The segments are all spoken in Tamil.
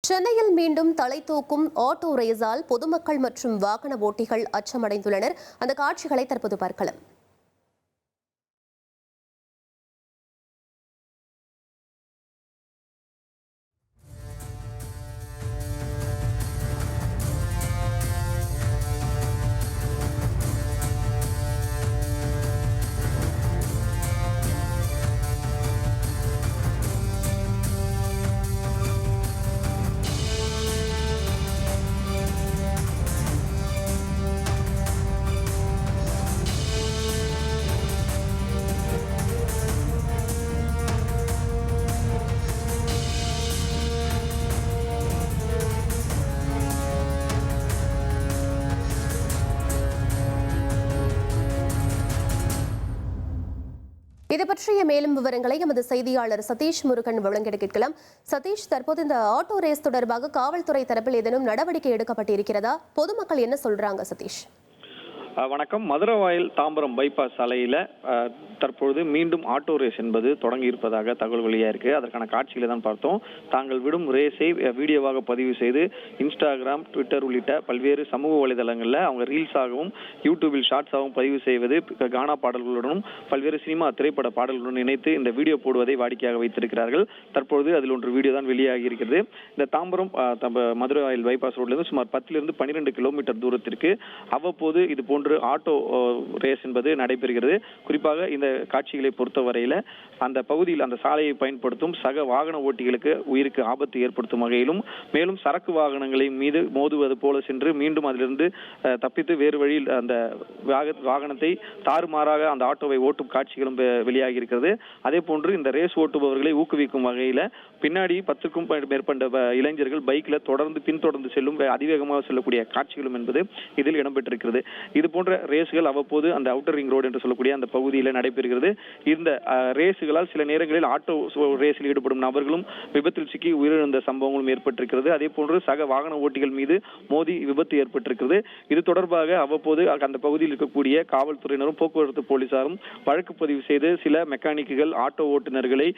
சென்னையில் மீண்டும் தலை தூக்கும் ஆட்டோ ரேஸால் பொதுமக்கள் மற்றும் வாகன ஓட்டிகள் அச்சமடைந்துள்ளனர். அந்த காட்சிகளை தற்போது பார்க்கலாம். இது பற்றிய மேலும் விவரங்களை எமது செய்தியாளர் சதீஷ் முருகன் வழங்கிட கேட்கலாம். சதீஷ், தற்போது இந்த ஆட்டோ ரேஸ் தொடர்பாக காவல்துறை தரப்பில் ஏதேனும் நடவடிக்கை எடுக்கப்பட்டிருக்கிறதா? பொதுமக்கள் என்ன சொல்றாங்க சதீஷ்? வணக்கம். மதுரவாயல் தாம்பரம் பைபாஸ் சாலையில தற்பொழுது மீண்டும் ஆட்டோ ரேஸ் என்பது தொடங்கி இருப்பதாக தகவல் வெளியா இருக்கு. அதற்கான காட்சிகளை தான் பார்த்தோம். தாங்கள் விடும் ரேஸை வீடியோவாக பதிவு செய்து இன்ஸ்டாகிராம், ட்விட்டர் உள்ளிட்ட பல்வேறு சமூக வலைதளங்களில் அவங்க ரீல்ஸாகவும் யூடியூபில் ஷார்ட்ஸாகவும் பதிவு செய்வது, கானா பாடல்களுடனும் பல்வேறு சினிமா திரைப்பட பாடல்களுடன் இணைத்து இந்த வீடியோ போடுவதை வாடிக்கையாக வைத்திருக்கிறார்கள். தற்பொழுது அதில் ஒன்று வீடியோ தான் வெளியாகி இருக்கிறது. இந்த தாம்பரம் மதுரவாயல் பைபாஸ் ரோட்லிருந்து சுமார் 10 to 12 கிலோமீட்டர் தூரத்திற்கு அவ்வப்போது இது போன்ற ஆட்டோ ரேஸ் என்பது நடைபெறுகிறது. குறிப்பாக இந்த காட்சிகளை பொறுத்தவரையில அந்த பகுதியில் அந்த சாலையை பயன்படுத்தும் சக வாகன ஓட்டிகளுக்கு உயிருக்கு ஆபத்து ஏற்படுத்தும் வகையிலும், மேலும் சரக்கு வாகனங்களின் மீது மோதுவது போல சென்று மீண்டும் அதிலிருந்து தப்பித்து வேறு வழியில் அந்த வாகனத்தை தாறுமாறாக அந்த ஆட்டோவை ஓட்டும் காட்சிகளும் வெளியாகி இருக்கிறது. அதே போன்று இந்த ரேஸ் ஓட்டுபவர்களை ஊக்குவிக்கும் வகையில பின்னாடி 10க்கும் மேற்பட்ட இளைஞர்கள் பைக்ல பின்தொடர்ந்து செல்லும் அதிவேகமாக செல்லக்கூடிய காட்சிகளும் என்பது இதில் இடம்பெற்றிருக்கிறது. இது போன்ற ரேஸ்கள் அவ்வப்போது அந்த அவுட்டர் ரிங் ரோடு என்று சொல்லக்கூடிய அந்த பகுதியில் நடைபெறுகிறது. இந்த ரேஸுகளால் சில நேரங்களில் ஆட்டோ ரேஸில் ஈடுபடும் நபர்களும் விபத்தில் சிக்கி உயிரிழந்த சம்பவங்களும் ஏற்பட்டிருக்கிறது. அதே போன்று சக வாகன ஓட்டிகள் மீது மோதி விபத்து ஏற்பட்டிருக்கிறது. இது தொடர்பாக அவ்வப்போது அந்த பகுதியில் இருக்கக்கூடிய காவல்துறையினரும் போக்குவரத்து போலீசாரும் வழக்கு பதிவு செய்து சில மெக்கானிக்குகள், ஆட்டோ ஓட்டுநர்களை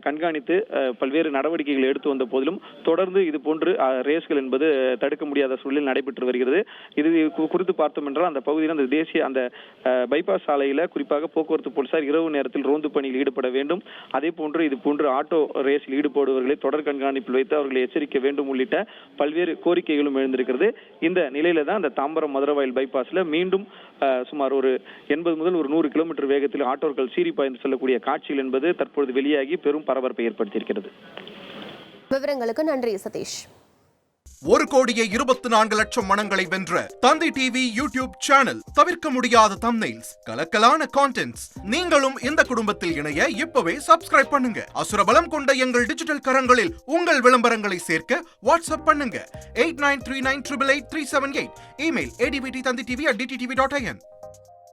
கண்காணித்து பல்வேறு நடவடிக்கைகள் எடுத்து வந்த போதிலும் தொடர்ந்து இது போன்று ரேஸ்கள் என்பது தடுக்க முடியாத சூழலில் நடைபெற்று வருகிறது. இது குறித்து பார்த்தோம் என்றால் அந்த பகுதியில் அந்த தேசிய அந்த பைபாஸ் சாலையில குறிப்பாக போக்குவரத்து போலீசார் இரவு நேரத்தில் ரோந்து பணியில் ஈடுபட வேண்டும். அதே போன்று இது போன்று ஆட்டோ ரேஸில் ஈடுபடுபவர்களை தொடர் கண்காணிப்பில் வைத்து அவர்களை எச்சரிக்க வேண்டும் உள்ளிட்ட பல்வேறு கோரிக்கைகளும் எழுந்திருக்கிறது. இந்த நிலையில தான் அந்த தாம்பரம் மதுரவாயல் பைபாஸ்ல மீண்டும் சுமார் ஒரு 80 முதல் ஒரு 100 கிலோமீட்டர் வேகத்தில் ஆட்டோக்கள் சீறி பாய்ந்து செல்லக்கூடிய காட்சிகள் என்பது தற்பொழுது வெளியாகி பெரும் பரபரப்பை ஏற்படுத்தியிருக்கிறது. விவரங்களுக்கு நன்றி சதீஷ். 1,24,00,000 மனங்களை வென்ற தந்தி டிவி யூடியூப் சேனல். தவிர்க்க முடியாத தம்ப்நெயில்ஸ், கலக்கலான கான்டென்ட்ஸ். நீங்களும் இந்த குடும்பத்தில் இணைய இப்பவே சப்ஸ்கிரைப் பண்ணுங்க. அசுரபலம் கொண்ட எங்கள் டிஜிட்டல் கரங்களில் உங்கள் விளம்பரங்களை சேர்க்க வாட்ஸ்அப் பண்ணுங்க. 8939888378. Email advttanditv@dttv.in.